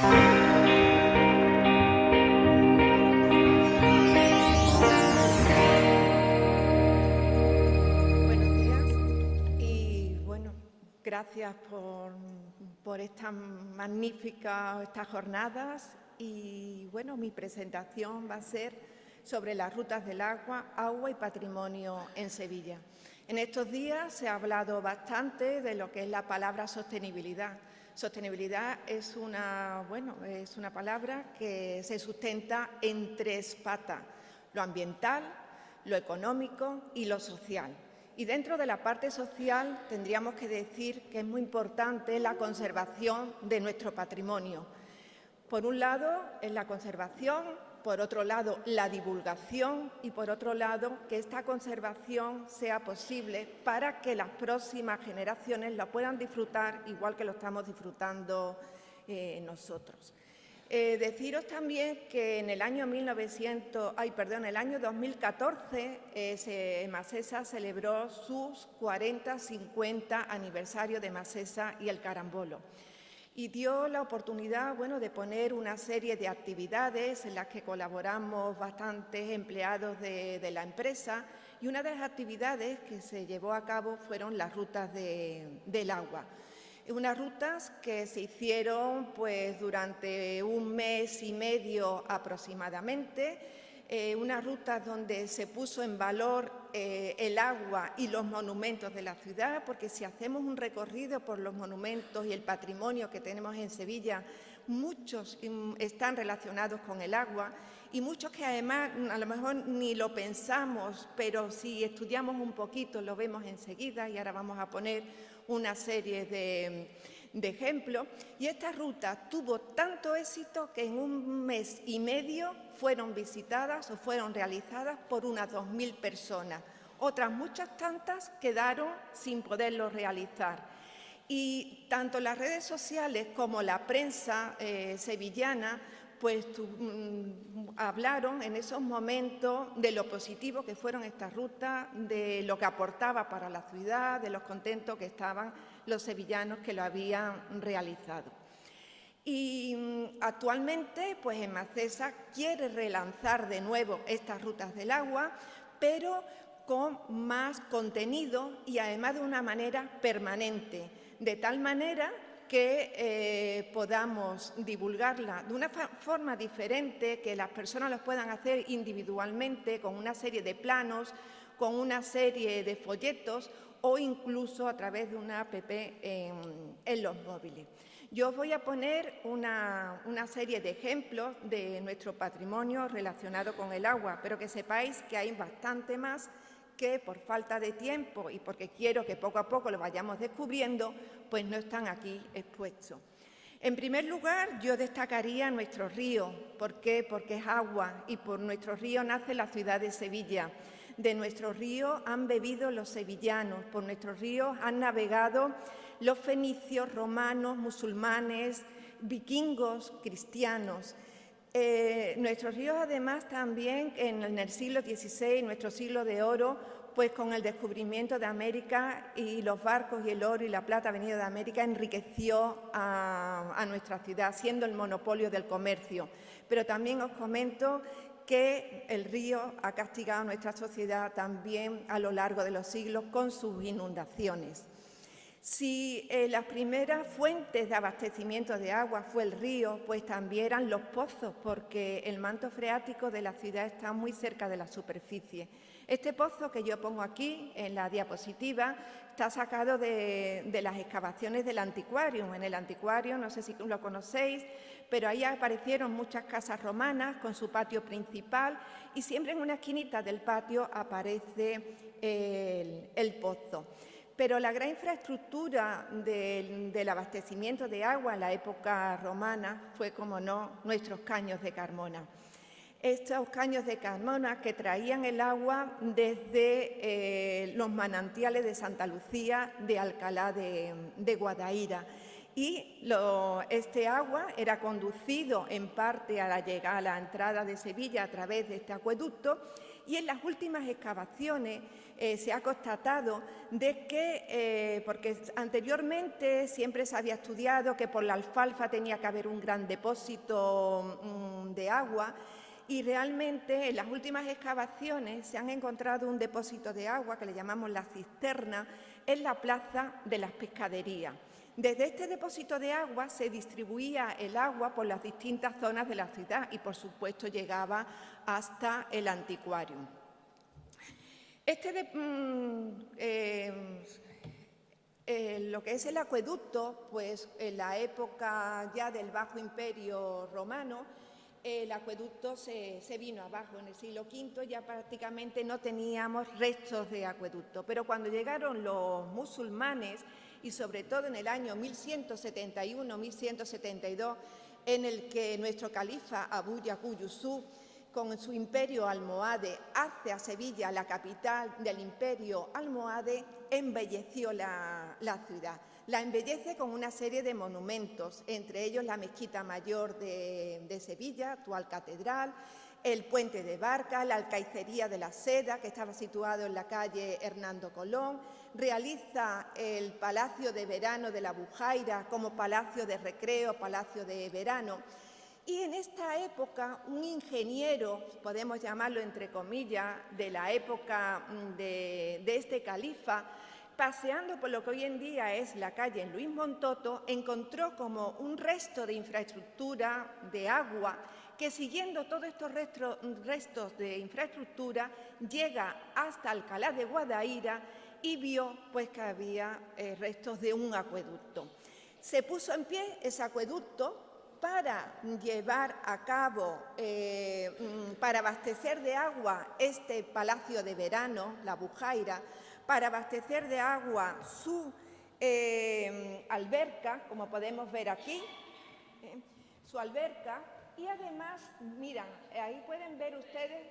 Buenos días y bueno, gracias por estas magníficas jornadas y bueno, mi presentación va a ser sobre las rutas del agua, agua y patrimonio en Sevilla. En estos días se ha hablado bastante de lo que es la palabra sostenibilidad. Sostenibilidad es una palabra que se sustenta en tres patas: lo ambiental, lo económico y lo social. Y dentro de la parte social tendríamos que decir que es muy importante la conservación de nuestro patrimonio. Por un lado, es la conservación, por otro lado, la divulgación y, por otro lado, que esta conservación sea posible para que las próximas generaciones la puedan disfrutar igual que lo estamos disfrutando nosotros. Deciros también que en el año 2014 Masesa celebró sus 40-50 aniversario de Masesa y el Carambolo. Y dio la oportunidad de poner una serie de actividades en las que colaboramos bastantes empleados de la empresa, y una de las actividades que se llevó a cabo fueron las rutas del agua. Unas rutas que se hicieron durante un mes y medio aproximadamente, unas rutas donde se puso en valor el agua y los monumentos de la ciudad, porque si hacemos un recorrido por los monumentos y el patrimonio que tenemos en Sevilla, muchos están relacionados con el agua y muchos que además a lo mejor ni lo pensamos, pero si estudiamos un poquito lo vemos enseguida, y ahora vamos a poner una serie de ejemplos. Y esta ruta tuvo tanto éxito que en un mes y medio fueron visitadas o fueron realizadas por unas 2000 personas. Otras muchas tantas quedaron sin poderlo realizar. Y tanto las redes sociales como la prensa sevillana hablaron en esos momentos de lo positivo que fueron estas rutas, de lo que aportaba para la ciudad, de los contentos que estaban los sevillanos que lo habían realizado. Y actualmente, en Masesa quiere relanzar de nuevo estas rutas del agua, pero con más contenido y además de una manera permanente, de tal manera que podamos divulgarla de una forma diferente, que las personas lo puedan hacer individualmente, con una serie de planos, con una serie de folletos o incluso a través de una app en los móviles. Yo os voy a poner una serie de ejemplos de nuestro patrimonio relacionado con el agua, pero que sepáis que hay bastante más que por falta de tiempo y porque quiero que poco a poco lo vayamos descubriendo, no están aquí expuestos. En primer lugar, yo destacaría nuestro río. ¿Por qué? Porque es agua y por nuestro río nace la ciudad de Sevilla. De nuestro río han bebido los sevillanos, por nuestro río han navegado los fenicios, romanos, musulmanes, vikingos, cristianos. Nuestros ríos, además, también en el siglo XVI, nuestro siglo de oro, con el descubrimiento de América y los barcos y el oro y la plata venido de América, enriqueció a nuestra ciudad, siendo el monopolio del comercio. Pero también os comento que el río ha castigado a nuestra sociedad también a lo largo de los siglos con sus inundaciones. Si las primeras fuentes de abastecimiento de agua fue el río, también eran los pozos, porque el manto freático de la ciudad está muy cerca de la superficie. Este pozo que yo pongo aquí en la diapositiva está sacado de las excavaciones del Antiquarium. En el Antiquarium, no sé si lo conocéis, pero ahí aparecieron muchas casas romanas con su patio principal y siempre en una esquinita del patio aparece el pozo. Pero la gran infraestructura del abastecimiento de agua en la época romana fue, como no, nuestros caños de Carmona. Estos caños de Carmona que traían el agua desde los manantiales de Santa Lucía, de Alcalá de Guadaira. Y este agua era conducido en parte a la entrada de Sevilla a través de este acueducto, y en las últimas excavaciones se ha constatado de que, porque anteriormente siempre se había estudiado que por la alfalfa tenía que haber un gran depósito de agua, y realmente en las últimas excavaciones se han encontrado un depósito de agua que le llamamos la cisterna en la plaza de las Pescaderías. Desde este depósito de agua se distribuía el agua por las distintas zonas de la ciudad y, por supuesto, llegaba hasta el antiquarium. Lo que es el acueducto, pues en la época ya del Bajo Imperio Romano, el acueducto se vino abajo. En el siglo V ya prácticamente no teníamos restos de acueducto, pero cuando llegaron los musulmanes, y sobre todo en el año 1171-1172, en el que nuestro califa Abu Yaqub Yusuf, con su imperio almohade, hace a Sevilla la capital del imperio almohade, embelleció la ciudad. La embellece con una serie de monumentos, entre ellos la Mezquita Mayor de Sevilla, actual catedral, el Puente de Barca, la Alcaicería de la Seda, que estaba situado en la calle Hernando Colón, realiza el Palacio de Verano de la Bujaira como palacio de recreo, palacio de verano. Y en esta época, un ingeniero, podemos llamarlo entre comillas, de la época de este califa, paseando por lo que hoy en día es la calle Luis Montoto, encontró como un resto de infraestructura de agua que, siguiendo todos estos restos de infraestructura, llega hasta Alcalá de Guadaira y vio pues que había restos de un acueducto. Se puso en pie ese acueducto para llevar a cabo, para abastecer de agua este palacio de verano, la Bujaira, para abastecer de agua su alberca, como podemos ver aquí, su alberca, y además, miran, ahí pueden ver ustedes,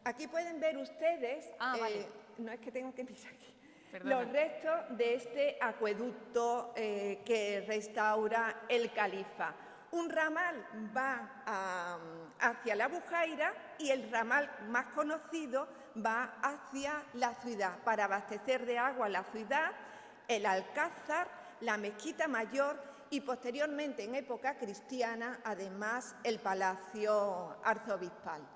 aquí pueden ver ustedes, vale. No es que tengo que mirar aquí, Perdona. los restos de este acueducto que restaura el califa. Un ramal va hacia la Bujaira y el ramal más conocido va hacia la ciudad para abastecer de agua la ciudad, el Alcázar, la Mezquita Mayor y posteriormente, en época cristiana, además el Palacio Arzobispal.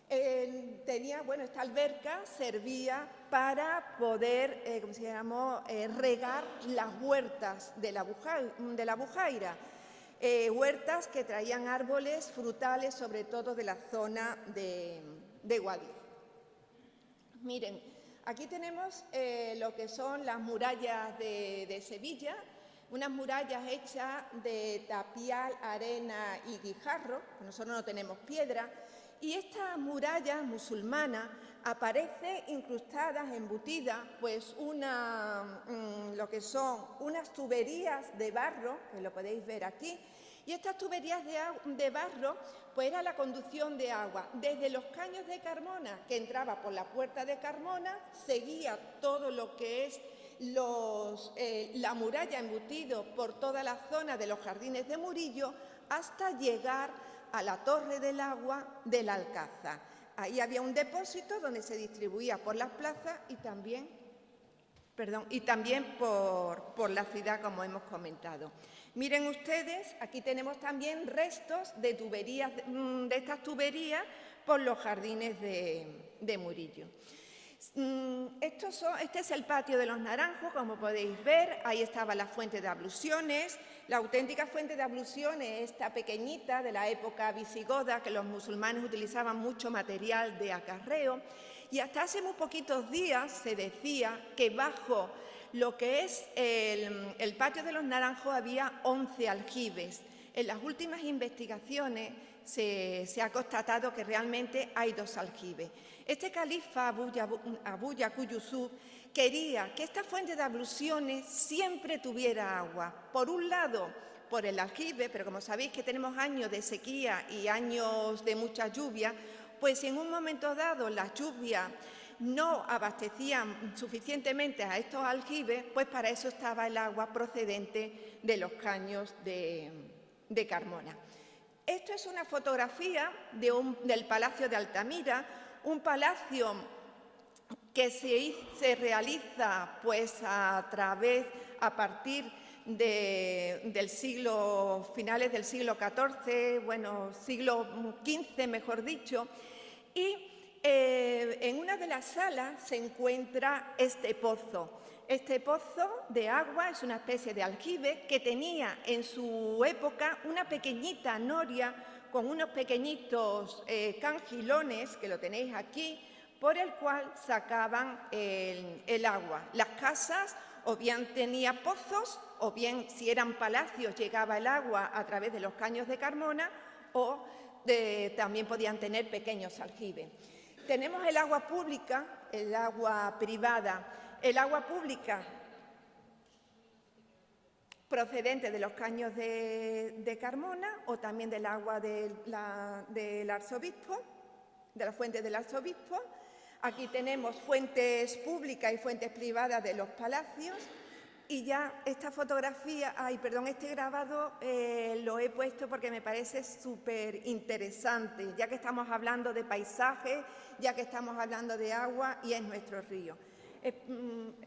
Esta alberca servía para poder, regar las huertas de la Bujaira. Huertas que traían árboles frutales, sobre todo de la zona de Guadix. Miren, aquí tenemos lo que son las murallas de Sevilla, unas murallas hechas de tapial, arena y guijarro, nosotros no tenemos piedra, y estas murallas musulmanas aparecen incrustadas, embutidas, pues lo que son unas tuberías de barro, que lo podéis ver aquí, y estas tuberías de barro, pues era la conducción de agua desde los caños de Carmona, que entraba por la puerta de Carmona, seguía todo lo que es la muralla embutido por toda la zona de los jardines de Murillo, hasta llegar a la Torre del Agua del Alcázar. Ahí había un depósito donde se distribuía por las plazas y también por la ciudad, como hemos comentado. Miren ustedes, aquí tenemos también restos de tuberías, de estas tuberías por los jardines de Murillo. Este es el patio de los Naranjos, como podéis ver. Ahí estaba la fuente de abluciones. La auténtica fuente de abluciones, esta pequeñita de la época visigoda, que los musulmanes utilizaban mucho material de acarreo. Y hasta hace muy poquitos días se decía que bajo lo que es el patio de los Naranjos había 11 aljibes. En las últimas investigaciones se ha constatado que realmente hay 2 aljibes. Este califa Abu Yaqub Yusuf quería que esta fuente de abluciones siempre tuviera agua. Por un lado, por el aljibe, pero como sabéis que tenemos años de sequía y años de mucha lluvia, pues si en un momento dado las lluvias no abastecían suficientemente a estos aljibes, pues para eso estaba el agua procedente de los caños de Carmona. Esto es una fotografía del Palacio de Altamira, un palacio que se realiza pues a partir del siglo, finales del siglo XIV, bueno, siglo XV mejor dicho, y en una de las salas se encuentra este pozo. Este pozo de agua es una especie de aljibe que tenía en su época una pequeñita noria con unos pequeñitos cangilones, que lo tenéis aquí, por el cual sacaban el agua. Las casas o bien tenían pozos, o bien si eran palacios llegaba el agua a través de los caños de Carmona, o también podían tener pequeños aljibes. Tenemos el agua pública, el agua privada. El agua pública procedente de los caños de Carmona o también del agua del arzobispo, de la fuente del arzobispo. Aquí tenemos fuentes públicas y fuentes privadas de los palacios. Y ya esta fotografía, este grabado lo he puesto porque me parece súper interesante, ya que estamos hablando de paisaje, ya que estamos hablando de agua y es nuestro río.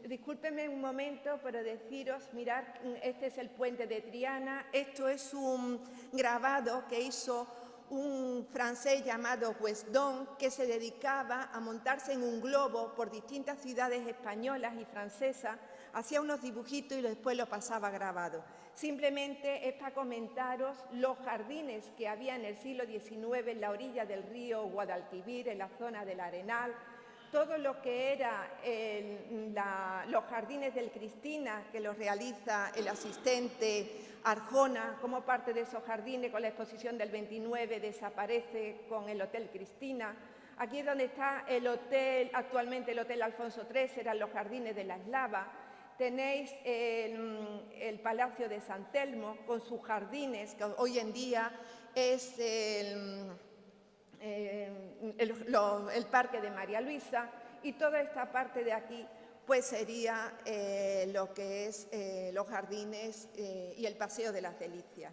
Discúlpenme un momento, pero deciros, mirad, este es el puente de Triana, esto es un grabado que hizo un francés llamado Weston, que se dedicaba a montarse en un globo por distintas ciudades españolas y francesas, hacía unos dibujitos y después lo pasaba grabado. Simplemente es para comentaros los jardines que había en el siglo XIX en la orilla del río Guadalquivir, en la zona del Arenal, todo lo que era los jardines del Cristina, que los realiza el asistente Arjona, como parte de esos jardines con la exposición del 29 desaparece con el Hotel Cristina. Aquí es donde está el hotel, actualmente el Hotel Alfonso III, eran los jardines de la Eslava. Tenéis el Palacio de San Telmo con sus jardines, que hoy en día es el Parque de María Luisa, y toda esta parte de aquí pues sería lo que es los jardines y el Paseo de las Delicias.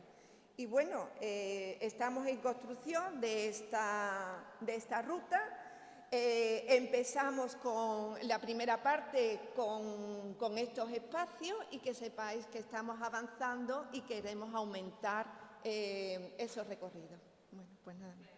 Y bueno, estamos en construcción de esta ruta. Empezamos con la primera parte con estos espacios y que sepáis que estamos avanzando y queremos aumentar esos recorridos. Bueno, pues nada más.